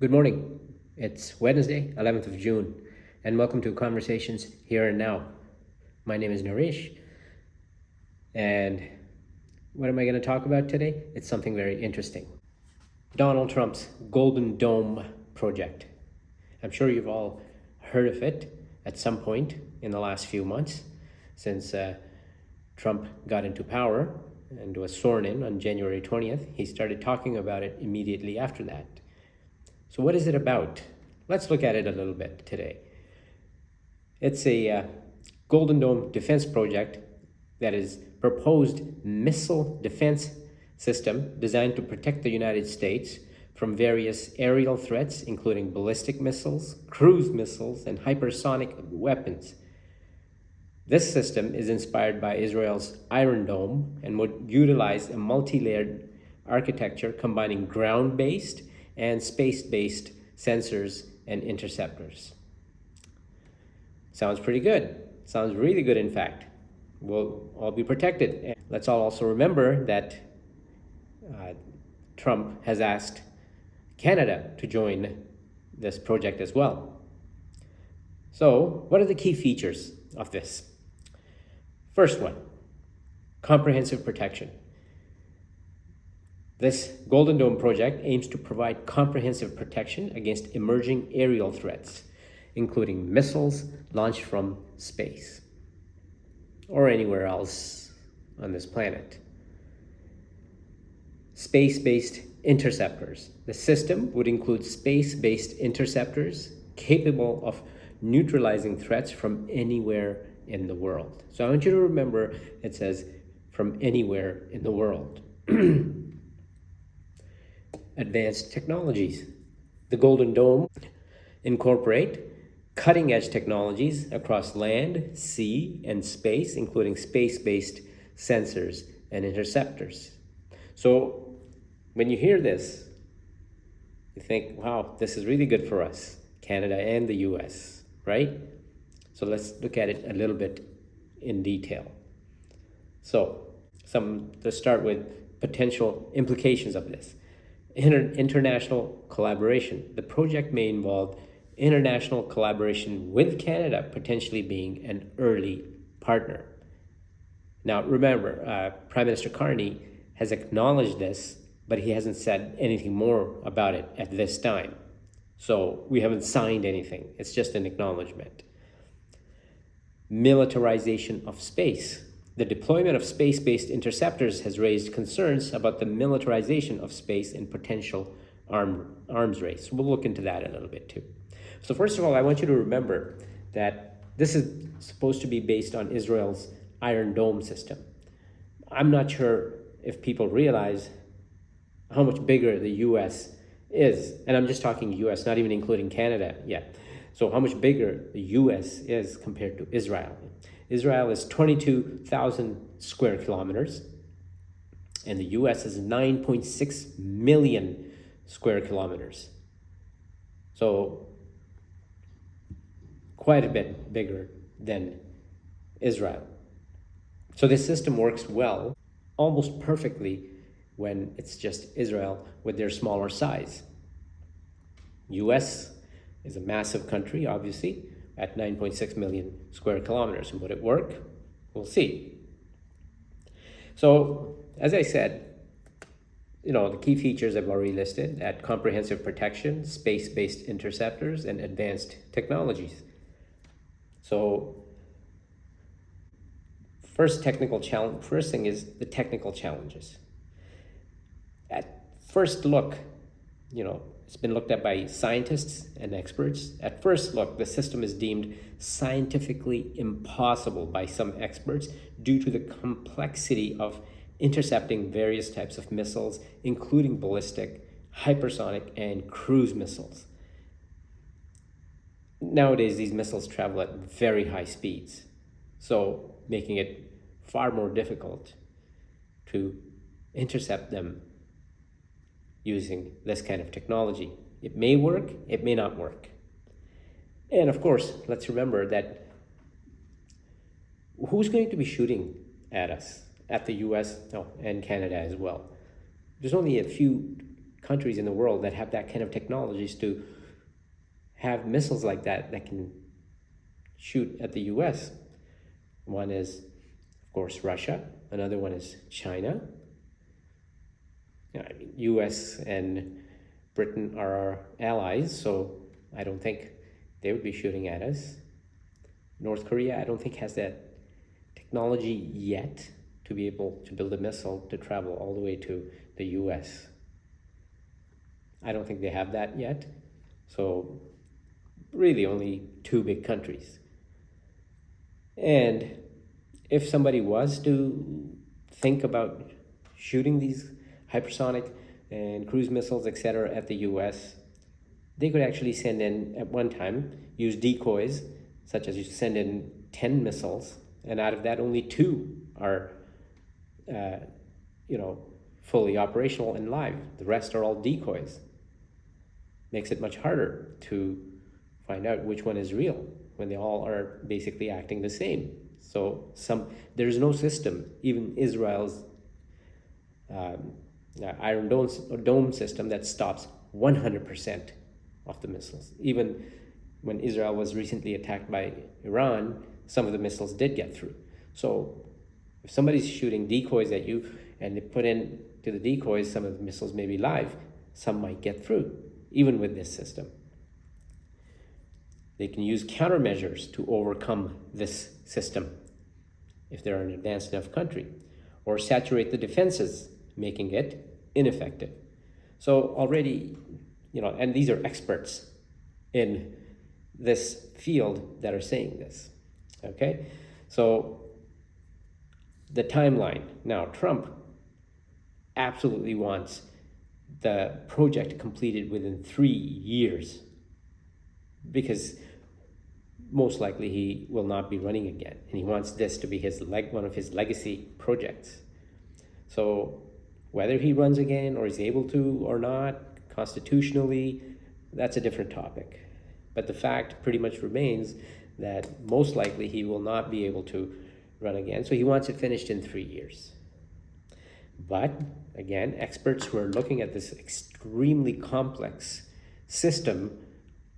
Good morning. It's Wednesday, 11th of June, and welcome to Conversations Here and Now. My name is Naresh, and what am I going to talk about today? It's something very interesting. Donald Trump's Golden Dome project. I'm sure you've all heard of it at some point in the last few months since Trump got into power and was sworn in on January 20th. He started talking about it immediately after that. So what is it about? Let's look at it a little bit today. It's a Golden Dome defense project that is proposed missile defense system designed to protect the United States from various aerial threats, including ballistic missiles, cruise missiles, and hypersonic weapons. This system is inspired by Israel's Iron Dome and would utilize a multi-layered architecture combining ground-based and space-based sensors and interceptors. Sounds pretty good. Sounds really good, in fact. We'll all be protected. And let's all also remember that Trump has asked Canada to join this project as well. So, what are the key features of this? First one, comprehensive protection. This Golden Dome project aims to provide comprehensive protection against emerging aerial threats, including missiles launched from space or anywhere else on this planet. Space-based interceptors. The system would include space-based interceptors capable of neutralizing threats from anywhere in the world. So I want you to remember it says from anywhere in the world. Advanced technologies. The Golden Dome incorporate cutting-edge technologies across land, sea, and space, including space-based sensors and interceptors. So when you hear this, you think, wow, this is really good for us, Canada and the US, right? So let's look at it a little bit in detail. So let's start with potential implications of this. International collaboration. The project may involve international collaboration with Canada potentially being an early partner. Now, remember, Prime Minister Carney has acknowledged this, but he hasn't said anything more about it at this time. So we haven't signed anything. It's just an acknowledgement. Militarization of space. The deployment of space-based interceptors has raised concerns about the militarization of space and potential arms race. We'll look into that a little bit too. So first of all, I want you to remember that this is supposed to be based on Israel's Iron Dome system. I'm not sure if people realize how much bigger the US is. And I'm just talking US, not even including Canada yet. So how much bigger the US is compared to Israel. Israel is 22,000 square kilometers, and the US is 9.6 million square kilometers. So quite a bit bigger than Israel. So this system works well, almost perfectly, when it's just Israel with their smaller size. US is a massive country, obviously, at 9.6 million square kilometers. And would it work? We'll see. So, as I said, the key features I've already listed: at comprehensive protection, space-based interceptors, and advanced technologies. So, first thing is the technical challenges. At first look, it's been looked at by scientists and experts. At first look, the system is deemed scientifically impossible by some experts due to the complexity of intercepting various types of missiles, including ballistic, hypersonic, and cruise missiles. Nowadays, these missiles travel at very high speeds, so making it far more difficult to intercept them using this kind of technology. It may work, it may not work. And of course, let's remember that who's going to be shooting at us, at the US and Canada as well? There's only a few countries in the world that have that kind of technologies to have missiles like that can shoot at the US. One is, of course, Russia. Another one is China. I mean, US and Britain are our allies, so I don't think they would be shooting at us. North Korea, I don't think has that technology yet to be able to build a missile to travel all the way to the US. I don't think they have that yet. So really only two big countries. And if somebody was to think about shooting these hypersonic and cruise missiles, etc., at the US, they could actually send in, at one time, use decoys, such as you send in 10 missiles, and out of that only 2 are fully operational and live. The rest are all decoys. Makes it much harder to find out which one is real when they all are basically acting the same. So there's no system. Even Israel's Iron Dome system that stops 100% of the missiles. Even when Israel was recently attacked by Iran, some of the missiles did get through. So if somebody's shooting decoys at you and they put in to the decoys, some of the missiles may be live, some might get through, even with this system. They can use countermeasures to overcome this system if they're an advanced enough country, or saturate the defenses, making it ineffective. So already, and these are experts in this field that are saying this, okay? So the timeline. Now, Trump absolutely wants the project completed within 3 years, because most likely he will not be running again, and he wants this to be one of his legacy projects. So whether he runs again or is able to or not, constitutionally, that's a different topic. But the fact pretty much remains that most likely he will not be able to run again. So he wants it finished in 3 years. But again, experts who are looking at this extremely complex system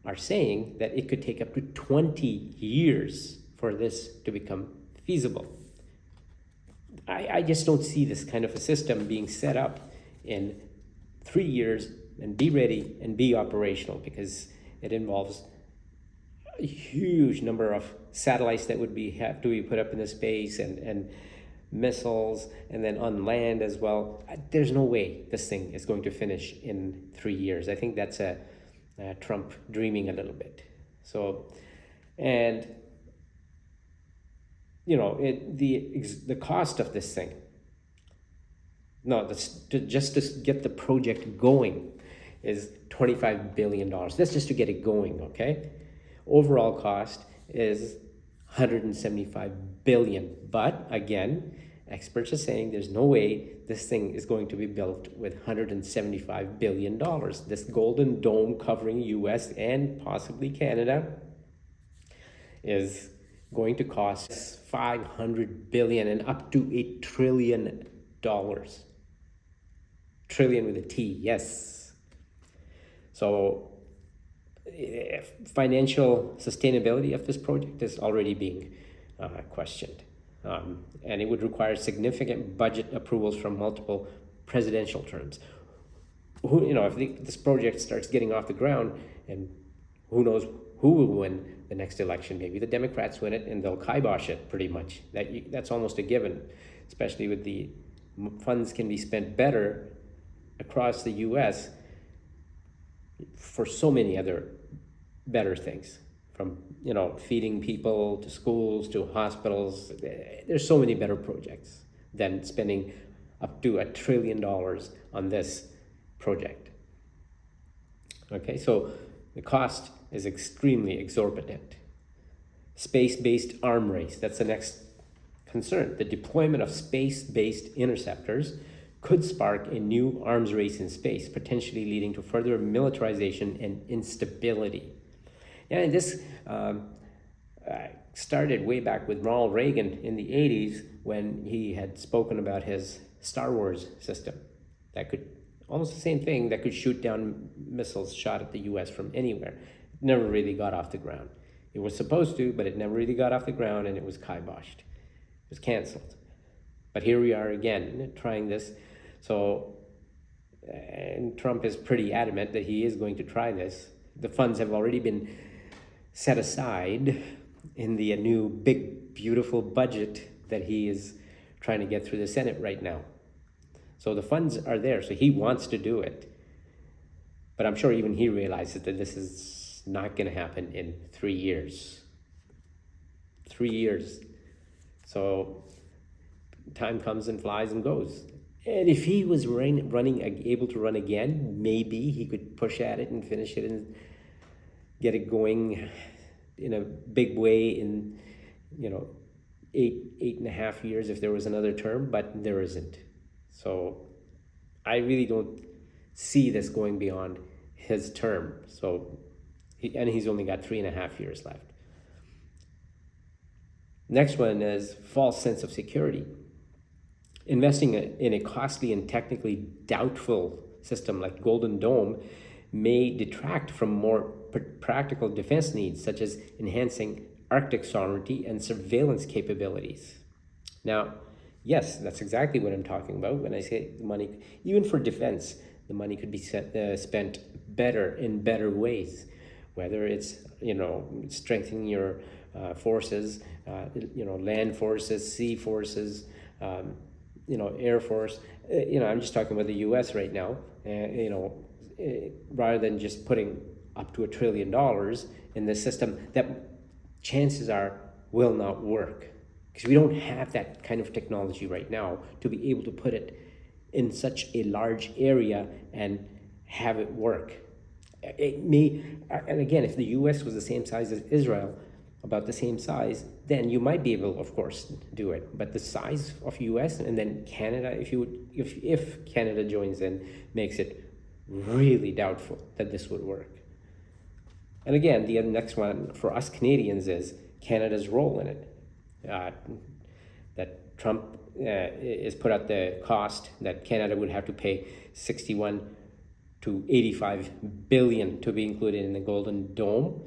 are saying that it could take up to 20 years for this to become feasible. I just don't see this kind of a system being set up in 3 years and be ready and be operational, because it involves a huge number of satellites that would have to be put up in the space, and missiles, and then on land as well. There's no way this thing is going to finish in 3 years. I think that's Trump dreaming a little bit. So, and the cost of this thing, just to get the project going, is $25 billion. That's just to get it going, okay? Overall cost is $175 billion. But again, experts are saying there's no way this thing is going to be built with $175 billion. This golden dome covering US and possibly Canada is going to cost $500 billion and up to $1 trillion. Trillion with a T, yes. So financial sustainability of this project is already being questioned. And it would require significant budget approvals from multiple presidential terms. If this project starts getting off the ground, and who knows who will win the next election? Maybe the Democrats win it and they'll kibosh it pretty much. That's almost a given, especially with the funds can be spent better across the U.S. for so many other better things, from feeding people to schools to hospitals. There's so many better projects than spending up to $1 trillion on this project. Okay, so the cost is extremely exorbitant. Space-based arm race, that's the next concern. The deployment of space-based interceptors could spark a new arms race in space, potentially leading to further militarization and instability. And this started way back with Ronald Reagan in the 80s, when he had spoken about his Star Wars system that could almost the same thing that could shoot down missiles shot at the US from anywhere. It never really got off the ground. It was supposed to, but it never really got off the ground, and it was kiboshed. It was canceled. But here we are again trying this. So, and Trump is pretty adamant that he is going to try this. The funds have already been set aside in the new big, beautiful budget that he is trying to get through the Senate right now. So the funds are there, so he wants to do it. But I'm sure even he realizes that this is not going to happen in 3 years. 3 years. So time comes and flies and goes. And if he was able to run again, maybe he could push at it and finish it and get it going in a big way in, 8.5 years if there was another term, but there isn't. So I really don't see this going beyond his term. So, and he's only got 3.5 years left. Next one is false sense of security. Investing in a costly and technically doubtful system like Golden Dome may detract from more practical defense needs, such as enhancing Arctic sovereignty and surveillance capabilities. Now, yes, that's exactly what I'm talking about when I say the money, even for defense, the money could be spent better in better ways, whether it's, strengthening your forces, land forces, sea forces, Air Force. I'm just talking about the U.S. right now. Rather than just putting up to $1 trillion in this system that chances are will not work, because we don't have that kind of technology right now to be able to put it in such a large area and have it work. It may, and again, if the U.S. was the same size as Israel, about the same size, then you might be able, of course, do it. But the size of U.S. and then Canada, if Canada joins in, makes it really doubtful that this would work. And again, the next one for us Canadians is Canada's role in it. That Trump is put out the cost that Canada would have to pay 61 to 85 billion to be included in the Golden Dome.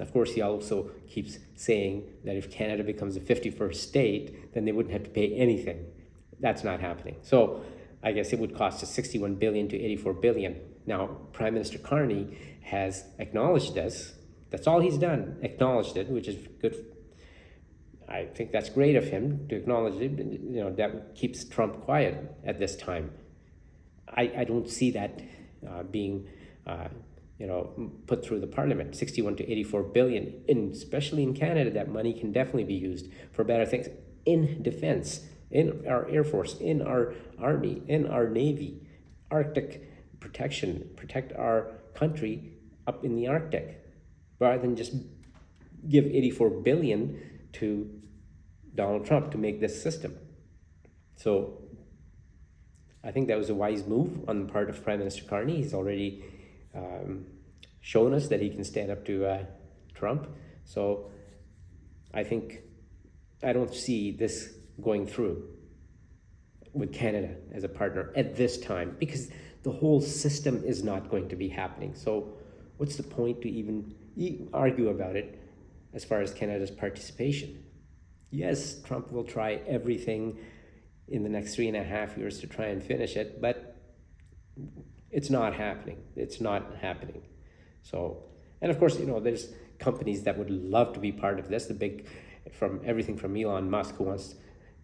Of course, he also keeps saying that if Canada becomes the 51st state, then they wouldn't have to pay anything. That's not happening. So I guess it would cost us 61 billion to 84 billion. Now, Prime Minister Carney has acknowledged this. That's all he's done, acknowledged it, which is good. I think that's great of him to acknowledge it. That keeps Trump quiet at this time. I don't see that being put through the parliament. 61 to 84 billion, especially in Canada, that money can definitely be used for better things in defense, in our Air Force, in our Army, in our Navy, Arctic protection, protect our country up in the Arctic, rather than just give 84 billion to Donald Trump to make this system. So I think that was a wise move on the part of Prime Minister Carney. He's already shown us that he can stand up to Trump. So I don't see this going through with Canada as a partner at this time, because the whole system is not going to be happening. So what's the point to even argue about it as far as Canada's participation? Yes, Trump will try everything in the next 3.5 years to try and finish it, but it's not happening. It's not happening. So, and of course, there's companies that would love to be part of this. From everything from Elon Musk, who wants,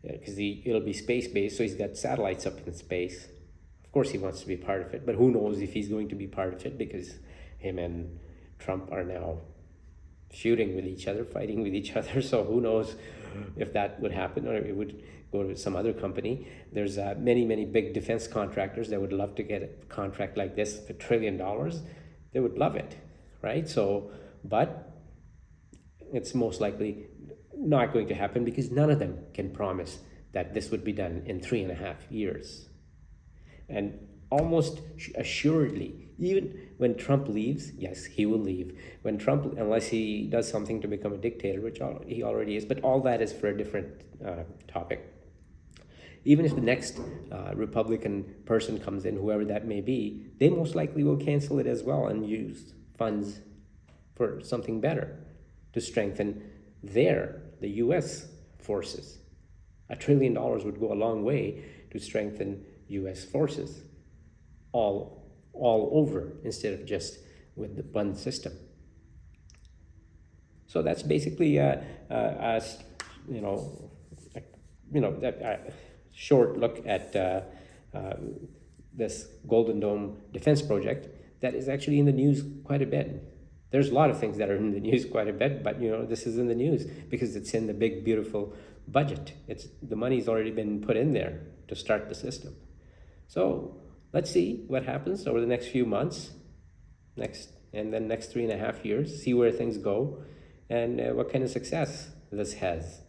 because it'll be space-based, so he's got satellites up in space. Of course, he wants to be part of it, but who knows if he's going to be part of it, because him and Trump are now shooting with each other, fighting with each other. So who knows if that would happen, or it would go to some other company. There's many, many big defense contractors that would love to get a contract like this, $1 trillion. They would love it, right? So, but it's most likely not going to happen, because none of them can promise that this would be done in 3.5 years. And almost assuredly, even when Trump leaves, yes, he will leave. When Trump, unless he does something to become a dictator, which he already is, but all that is for a different topic. Even if the next Republican person comes in, whoever that may be, they most likely will cancel it as well and use funds for something better to strengthen the U.S. forces. $1 trillion would go a long way to strengthen U.S. forces all over, instead of just with the one system. So that's basically a short look at this Golden Dome defense project that is actually in the news quite a bit. There's a lot of things that are in the news quite a bit, but this is in the news because it's in the big, beautiful budget. The money's already been put in there to start the system. So let's see what happens over the next few months, next 3.5 years, see where things go and what kind of success this has.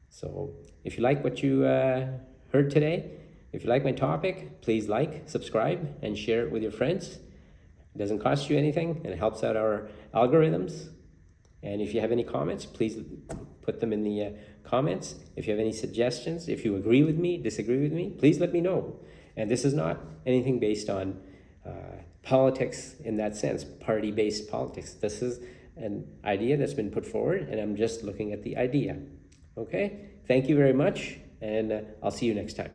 So if you like what you heard today, if you like my topic, please like, subscribe, and share it with your friends. It doesn't cost you anything, and it helps out our algorithms. And if you have any comments, please put them in the comments. If you have any suggestions, if you agree with me, disagree with me, please let me know. And this is not anything based on politics in that sense, party-based politics. This is an idea that's been put forward, and I'm just looking at the idea. Okay? Thank you very much, and I'll see you next time.